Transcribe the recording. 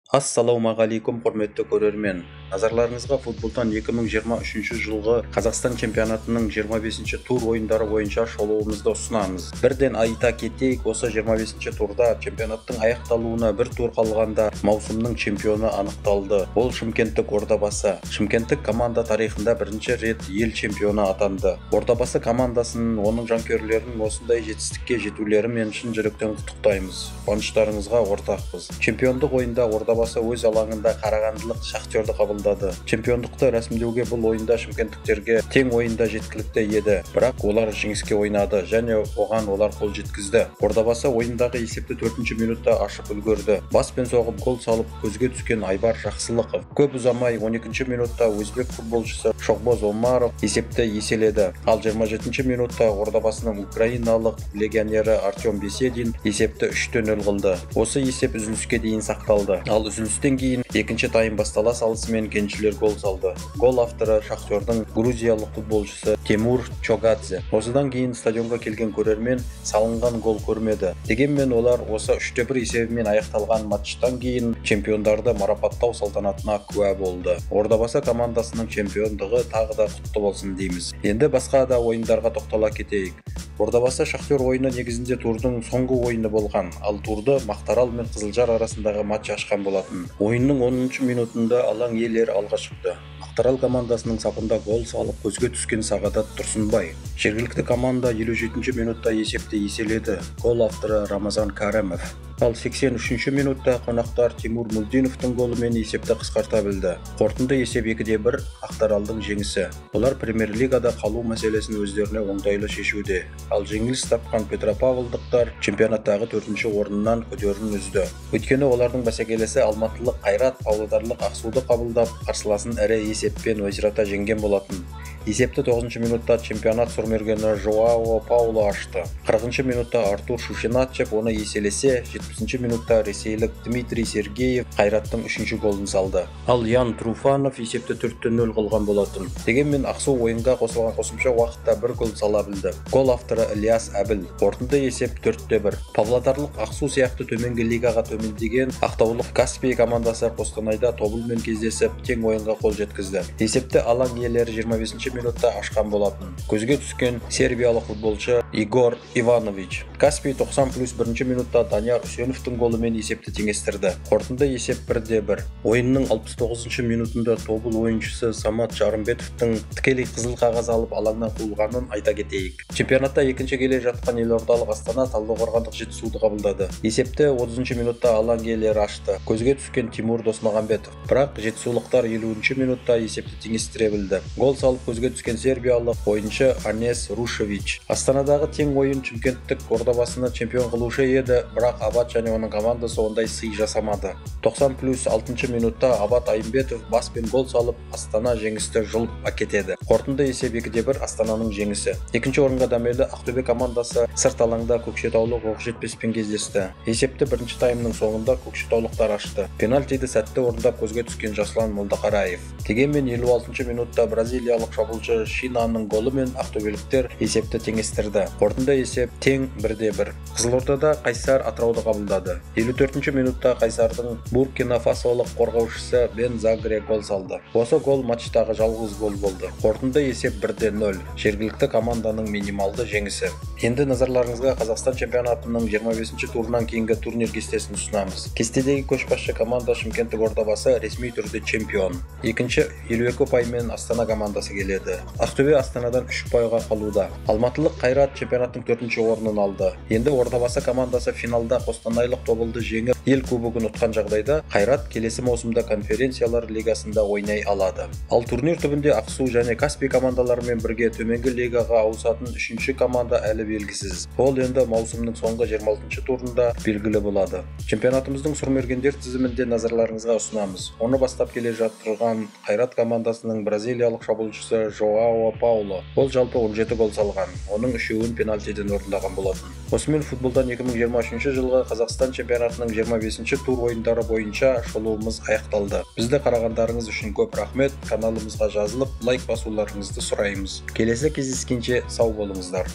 Ассалаумағалейкум құрметті көрермен. Назарларыңызға футболдан 2023 жылғы Қазақстан чемпионатының 25-ші тур ойындары бойынша шолуымызды ұсынамыз. Бірден айта кетейік, осы 25-ші турда чемпионаттың аяқталуына бір тур қалғанда маусымның чемпионы анықталды. Ол Шымкенттік Ордабасы. Шымкенттік команда тарихында бірінші рет ел чемпионы атанды. Ордабасы командасын, оның жанкүйерлерін осындай жетістікке жетулерімен шын жүректен құттықтаймыз. Қуаныштарыңызға ортақпыз. Чемпиондық ойында Ордабасы өз алаңында Қарағандылық Шахтерді қабылдады. Чемпиондықты рәсімдеуге бұл ойында шымкенттіктерге тең ойында жеткілікті еді, бірақ олар жеңіске ойнады және оған олар қол жеткізді. Ордабасы ойындағы есепті 4-ші минутта ашып үлгерді. Баспен соғып гол салып көзге түскен Айбар Жақсылықов көп ұзамай 12-ші минутта өзбек футболшысы Шохбоз Омаров есепті еселеді. Ал 27-ші минутта Ордабасының украиналық легионері Артем Беседин есепті 3-0 қылды. Осы есеп үзіліске дейін сақталды. Ал үзілістен кейін екінші тайм бастала салысымен кеншілер гол салды. Гол авторы Шахтердің грузиялық футболшысы Темур Чогадзе. Осыдан кейін стадионға келген көрермен салынған гол көрмеді. Дегенмен олар осы 3-1 есебімен аяқталған матчтан кейін чемпиондарды марапаттау салтанатына куә болды. Ордабасы командасының чемпиондығы тағы да құтты болсын дейміз. Енді басқа да ойындарға тоқтала кетейік. Ордабасы Шахтер ойыны негізінде турдың соңғы ойыны болған, ал турды Мақтарал мен Қызылжар арасындағы матч ашқан болатын. Ойынның 10-ші минутында алаң иелері алға шықты. Мақтарал командасының сапында гол салып көзге түскен Сағадат Тұрсынбай. Жергілікті команда 57-ші минутта есепті еселеді. Гол авторы Рамазан Каримов. Ал 83-ші минутта қонақтар Тимур Мулдиновтың голымен есепті қысқарта білді. Қорытынды есеп 2-1 Ақтаралдың жеңісі. Олар премьер-лигада қалу мәселесін өздеріне оңтайлы шешуде. Ал жеңіліс тапқан Петропавлдықтар чемпионаттағы 4-ші орыннан көтерілін үзді. Өйткені олардың бәсекелесі Алматылық Қайрат Павлодарлық Ақсуды қабылдап, қарсыласын ірі есеппен ойсырата жеңген болатын. Есепті 9-ші минутта чемпионат сұрмергені Жоао Пауло ашты. 40-ші минутта Артур Шушинатчев оны еселесе, 70-ші минутта ресейлік Дмитрий Сергеев Қайраттың 3-ші голын салды. Ал Ян Труфанов есепті 4-0 қылған болатын. Дегенмен Ақсу ойынға қосылған қосымша уақытта бір гол сала білді. Гол авторы Ильяс Әбіл. Қорытынды есеп 4-1. Павлодарлық Ақсу сияқты төменгі лигаға төмендеген Ақтаулық Каспий командасы Қостанайда тобылмен кездесіп тең ойынға қол жеткізді. Есепті алаң иелері 25-ші минутта ашқан болатын. Көзге түскен сербиялық футболшы Игор Иванович. Каспий 90+1-ші минутта Данияр Үсеновтың голымен есепті теңестірді. Қорытынды есеп 1-1. Ойынның 69-ші минутында тобыл ойыншысы Самат Жарымбетовтың тікелей қызыл қағаз алып алаңнан қуылғанын айта кетейік. Чемпионатта екінші келе жатқан елордалық Астана Талдықорғандық Жетісуды қабылдады. Есепті 30-ші минутта алаң иелері ашты. Көзге түскен Тимур Досмағамбетов. Бірақ жетісулықтар 50-ші минутта есепті теңестіре білді. Гол салып көзге түскен сербиялық ойыншы Анес Рушевич. Астанадағы тең ойын Шымкенттік Ордабасыны чемпион қылушы еді, бірақ Абат және оның командасы ондай сый жасамады. 90+6-ші минутта Абат Айымбетов баспен гол салып, Астана жеңісті жұлып әкетеді. Қорытынды есеп 2-1 Астананың жеңісі. Екінші орынға дәмелі Ақтөбе командасы сырт алаңда Көкшетаулық Оқжетпеспен кездесті. Есепті бірінші таймның соңында көкшетаулықтар ашты. Пенальтиді сәтті орындап көзге түскен Жаслан Молдақараев. Дегенмен 56-ші минутта бразилиялық шабуылшы Шинаның голымен ақтөбеліктер есепті теңестірді. Қорытынды есеп тең 1-1. Қызылордада Қайсар Атырауды қабылдады. 54-ші минутта Қайсардың Буркина Фасолық қорғаушысы Бен Загре гол салды. Осы гол матчтағы жалғыз гол болды. Қорытынды есеп 1-0. Жергілікті команданың минималды жеңісі. Енді назарларыңызға Қазақстан чемпионатының 25-ші турынан кейінгі турнир кестесін ұсынамыз. Кестедегі көшбасшы команда Шымкенттік Ордабасы ресми түрде чемпион. Екінші 52 ұпаймен Астана командасы келеді. Ақтөбе Астанадан 3 ұпайға қалуда. Алматылық Қайрат чемпионаттың 4-ші орнын алды. Енді Ордабасы командасы финалда Қостанайлық Тобылды жеңіп, ел кубогын ұтқан жағдайда Қайрат келесі маусымда конференциялар лигасында ойнай алады. Ал турнир түбінде Ақсу және Каспий командаларымен бірге төменгі лигаға ауысатын 3-ші команда әлі белгісіз. Ол енді маусымның соңғы 26-ші турында белгілі болады. Чемпионатымыздың сұрмергендер тізімінде назарларыңызға ұсынамыз. Оны бастап келе жатырған Қайрат командасының бразилиялық шабуылшысы Жоао Пауло. Ол жалпы 17 гол салған. Оның 3-еуін пенальтиден орындаған болатын. Осымен футболдан 2023 жылғы Қазақстан чемпионатының 25-ші тур ойындары бойынша шолуымыз аяқталды. Бізді қарағандарыңыз үшін көп рахмет. Каналымызға жазылып, лайк басуларыңызды сұраймыз. Келесі кездескенше сау болыңыздар.